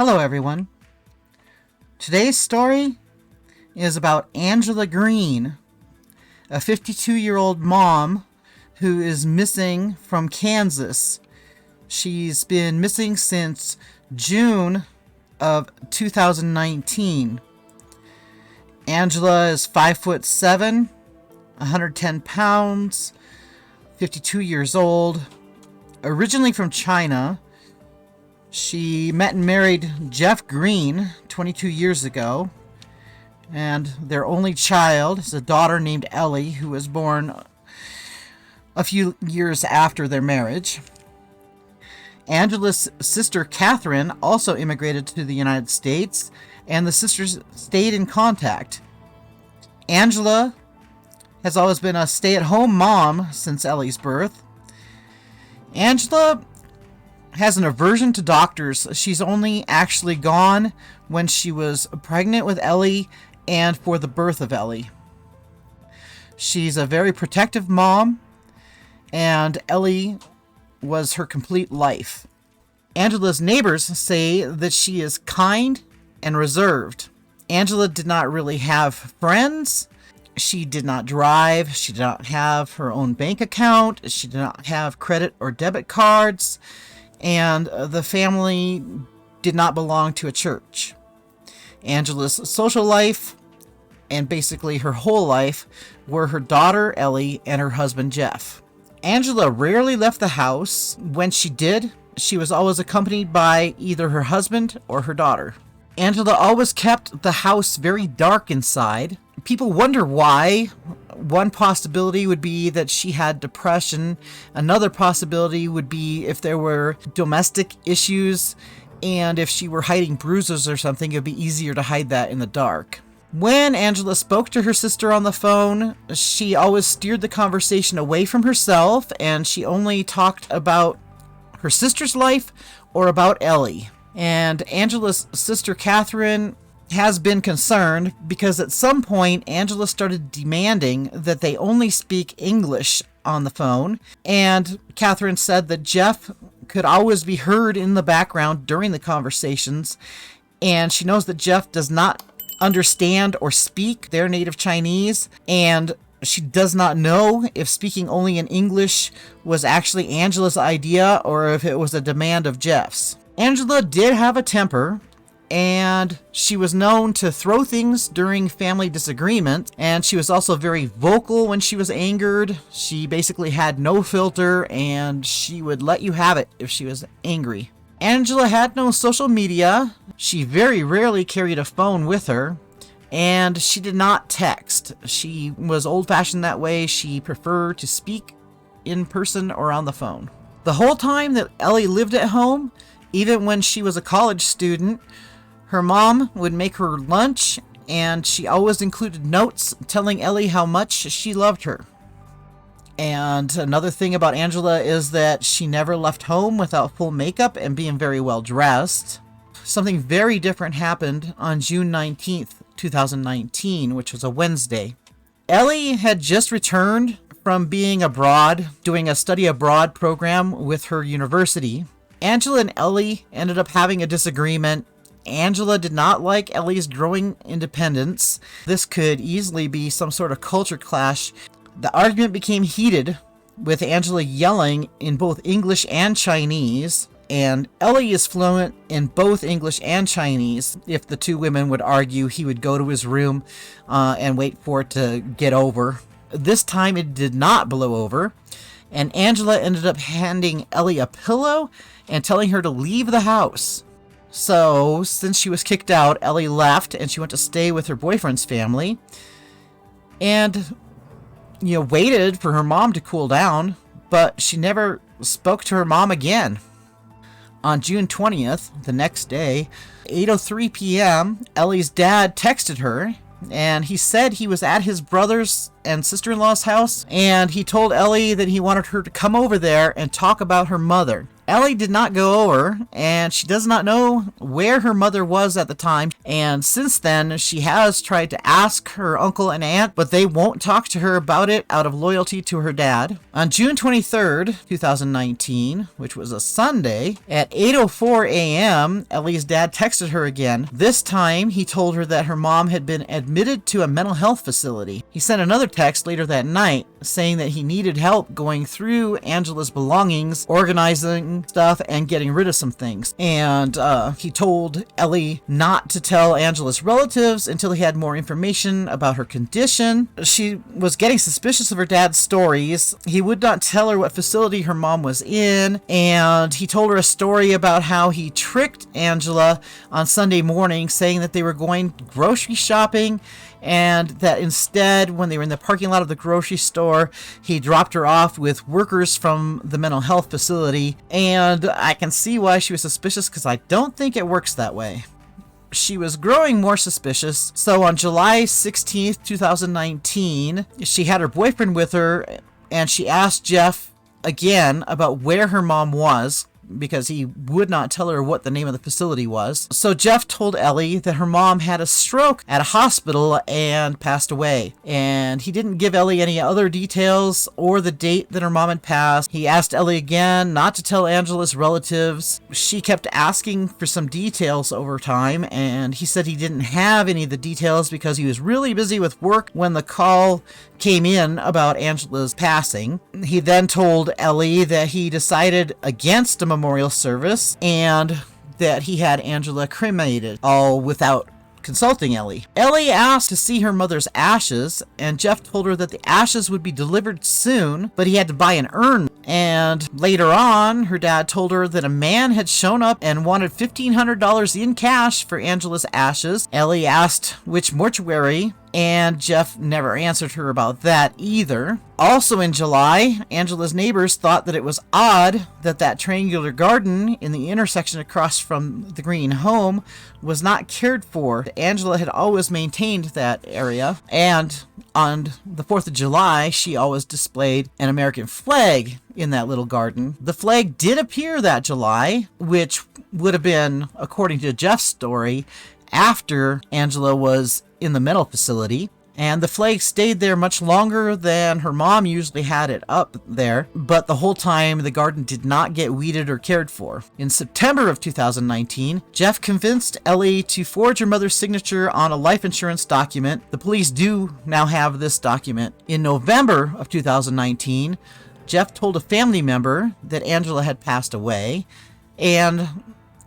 Hello everyone. Today's story is about Angela Green, a 52-year-old mom who is missing from Kansas. She's been missing since June of 2019. Angela is 5'7", 110 pounds, 52 years old, originally from China. She met and married Jeff Green 22 years ago, and their only child is a daughter named Ellie, who was born a few years after their marriage. Angela's sister Catherine also immigrated to the United States, and the sisters stayed in contact. Angela has always been a stay-at-home mom since Ellie's birth. Angela has an aversion to doctors. She's only actually gone when she was pregnant with Ellie and for the birth of Ellie. She's a very protective mom, and Ellie was her complete life. Angela's neighbors say that she is kind and reserved. Angela did not really have friends. She did not drive. She did not have her own bank account. She did not have credit or debit cards. And the family did not belong to a church. Angela's social life, and basically her whole life, were her daughter Ellie and her husband Jeff. Angela rarely left the house. When she did, she was always accompanied by either her husband or her daughter. Angela always kept the house very dark inside. People wonder why. One possibility would be that she had depression. Another possibility would be if there were domestic issues, and if she were hiding bruises or something, it would be easier to hide that in the dark. When Angela spoke to her sister on the phone, she always steered the conversation away from herself, and she only talked about her sister's life or about Ellie. And Angela's sister Catherine has been concerned because at some point Angela started demanding that they only speak English on the phone, and Catherine said that Jeff could always be heard in the background during the conversations, and she knows that Jeff does not understand or speak their native Chinese, and she does not know if speaking only in English was actually Angela's idea or if it was a demand of Jeff's. Angela did have a temper, and she was known to throw things during family disagreement, and she was also very vocal when she was angered. She basically had no filter, and she would let you have it if she was angry. Angela had no social media. She very rarely carried a phone with her, and she did not text. She was old-fashioned that way. She preferred to speak in person or on the phone. The whole time that Ellie lived at home, even when she was a college student, her mom would make her lunch, and she always included notes telling Ellie how much she loved her. And another thing about Angela is that she never left home without full makeup and being very well dressed. Something very different happened on June 19th, 2019, which was a Wednesday. Ellie had just returned from being abroad, doing a study abroad program with her university. Angela and Ellie ended up having a disagreement. Angela did not like Ellie's growing independence. This could easily be some sort of culture clash. The argument became heated, with Angela yelling in both English and Chinese, and Ellie is fluent in both English and Chinese. If the two women would argue, he would go to his room and wait for it to get over. This time it did not blow over, and Angela ended up handing Ellie a pillow and telling her to leave the house. So, since she was kicked out, Ellie left, and she went to stay with her boyfriend's family, and, waited for her mom to cool down, but she never spoke to her mom again. On June 20th, the next day, 8:03 p.m., Ellie's dad texted her, and he said he was at his brother's and sister-in-law's house, and he told Ellie that he wanted her to come over there and talk about her mother. Ellie did not go over, and she does not know where her mother was at the time, and since then she has tried to ask her uncle and aunt, but they won't talk to her about it out of loyalty to her dad. On June 23rd, 2019, which was a Sunday, at 8:04 a.m., Ellie's dad texted her again. This time, he told her that her mom had been admitted to a mental health facility. He sent another text later that night saying that he needed help going through Angela's belongings, organizing stuff, and getting rid of some things. And he told Ellie not to tell Angela's relatives until he had more information about her condition. She was getting suspicious of her dad's stories. He would not tell her what facility her mom was in, and he told her a story about how he tricked Angela on Sunday morning, saying that they were going grocery shopping, and that instead, when they were in the parking lot of the grocery store, he dropped her off with workers from the mental health facility. And I can see why she was suspicious, because I don't think it works that way. She was growing more suspicious, so on July 16th, 2019, she had her boyfriend with her, and she asked Jeff again about where her mom was, because he would not tell her what the name of the facility was. So Jeff told Ellie that her mom had a stroke at a hospital and passed away. And he didn't give Ellie any other details or the date that her mom had passed. He asked Ellie again not to tell Angela's relatives. She kept asking for some details over time, and he said he didn't have any of the details because he was really busy with work when the call came in about Angela's passing. He then told Ellie that he decided against a memorial service and that he had Angela cremated, all without consulting Ellie. Ellie asked to see her mother's ashes, and Jeff told her that the ashes would be delivered soon, but he had to buy an urn. And later on, her dad told her that a man had shown up and wanted $1,500 in cash for Angela's ashes. Ellie asked which mortuary, and Jeff never answered her about that either. Also in July, Angela's neighbors thought that it was odd that that triangular garden in the intersection across from the green home was not cared for. Angela had always maintained that area, and on the 4th of July, she always displayed an American flag in that little garden. The flag did appear that July, which would have been, according to Jeff's story, after Angela was in the mental facility, and the flag stayed there much longer than her mom usually had it up there, but the whole time the garden did not get weeded or cared for. In September of 2019, Jeff convinced Ellie to forge her mother's signature on a life insurance document. The police do now have this document. In November of 2019, Jeff told a family member that Angela had passed away, and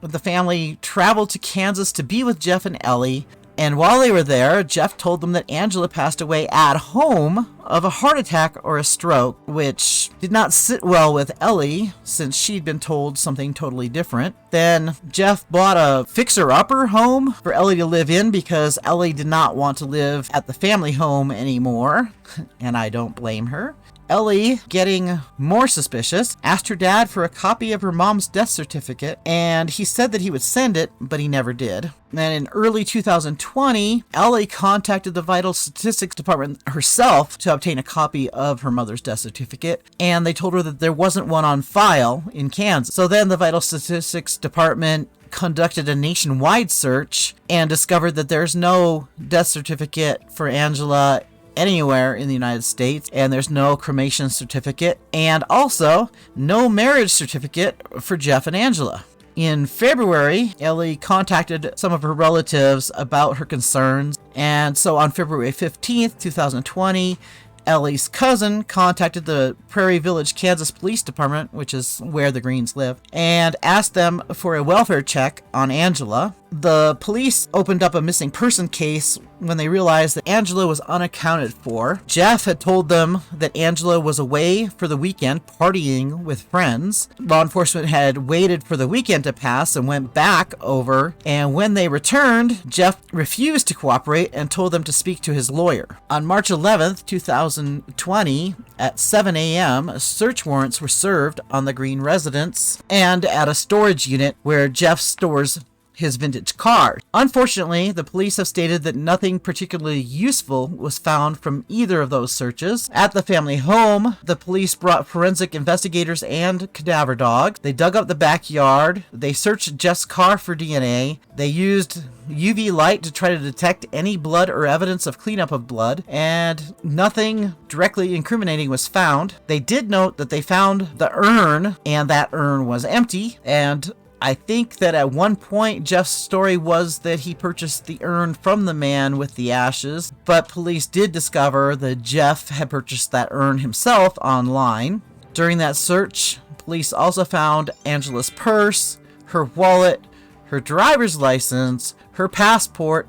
the family traveled to Kansas to be with Jeff and Ellie. And while they were there, Jeff told them that Angela passed away at home of a heart attack or a stroke, which did not sit well with Ellie since she'd been told something totally different. Then Jeff bought a fixer-upper home for Ellie to live in because Ellie did not want to live at the family home anymore, and I don't blame her. Ellie, getting more suspicious, asked her dad for a copy of her mom's death certificate, and he said that he would send it, but he never did. Then in early 2020, Ellie contacted the Vital Statistics Department herself to obtain a copy of her mother's death certificate, and they told her that there wasn't one on file in Kansas. So then the Vital Statistics Department conducted a nationwide search and discovered that there's no death certificate for Angela anywhere in the United States, and there's no cremation certificate, and also no marriage certificate for Jeff and Angela. In February, Ellie contacted some of her relatives about her concerns, and so on February 15th, 2020, Ellie's cousin contacted the Prairie Village, Kansas Police Department, which is where the Greens live, and asked them for a welfare check on Angela. The police opened up a missing person case when they realized that Angela was unaccounted for. Jeff had told them that Angela was away for the weekend partying with friends. Law enforcement had waited for the weekend to pass and went back over, and when they returned, Jeff refused to cooperate and told them to speak to his lawyer. On March 11th, 2020, at 7 a.m., search warrants were served on the Green residence and at a storage unit where Jeff stores his vintage car. Unfortunately, the police have stated that nothing particularly useful was found from either of those searches. At the family home, the police brought forensic investigators and cadaver dogs. They dug up the backyard. They searched Jeff's car for DNA. They used UV light to try to detect any blood or evidence of cleanup of blood, and nothing directly incriminating was found. They did note that they found the urn, and that urn was empty, and I think that at one point Jeff's story was that he purchased the urn from the man with the ashes, but police did discover that Jeff had purchased that urn himself online. During that search, police also found Angela's purse, her wallet, her driver's license, her passport,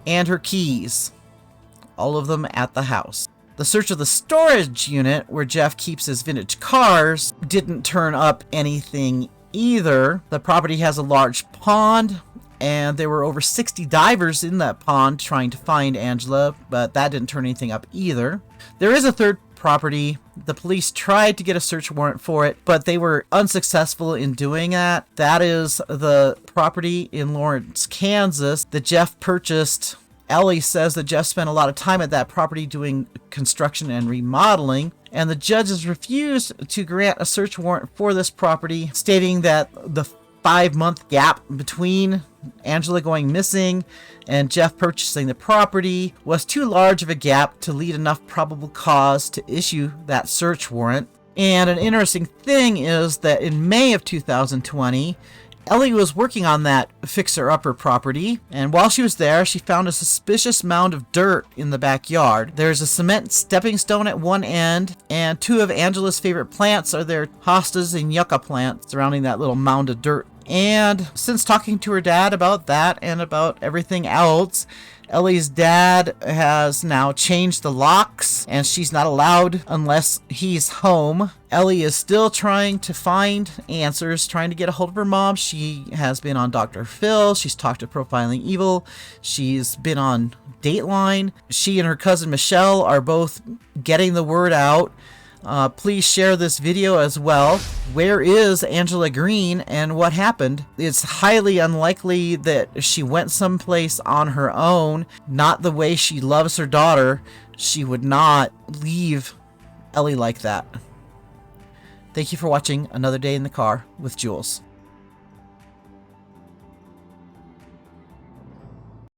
and her keys. All of them at the house. The search of the storage unit where Jeff keeps his vintage cars didn't turn up anything either. The property has a large pond, and there were over 60 divers in that pond trying to find Angela, but that didn't turn anything up either. There is a third property. The police tried to get a search warrant for it, but they were unsuccessful in doing that. That is the property in Lawrence, Kansas that Jeff purchased. Ellie says that Jeff spent a lot of time at that property doing construction and remodeling, and the judges refused to grant a search warrant for this property, stating that the 5-month gap between Angela going missing and Jeff purchasing the property was too large of a gap to lead enough probable cause to issue that search warrant. And an interesting thing is that in May of 2020, Ellie was working on that fixer-upper property, and while she was there, she found a suspicious mound of dirt in the backyard. There's a cement stepping stone at one end, and 2 of Angela's favorite plants are their hostas and yucca plants surrounding that little mound of dirt. And since talking to her dad about that and about everything else, Ellie's dad has now changed the locks, and she's not allowed unless he's home. Ellie is still trying to find answers, trying to get a hold of her mom. She has been on Dr. Phil. She's talked to Profiling Evil. She's been on Dateline. She and her cousin Michelle are both getting the word out. Please share this video as well. Where is Angela Green and what happened? It's highly unlikely that she went someplace on her own, not the way she loves her daughter. She would not leave Ellie like that. Thank you for watching Another Day in the Car with Julez.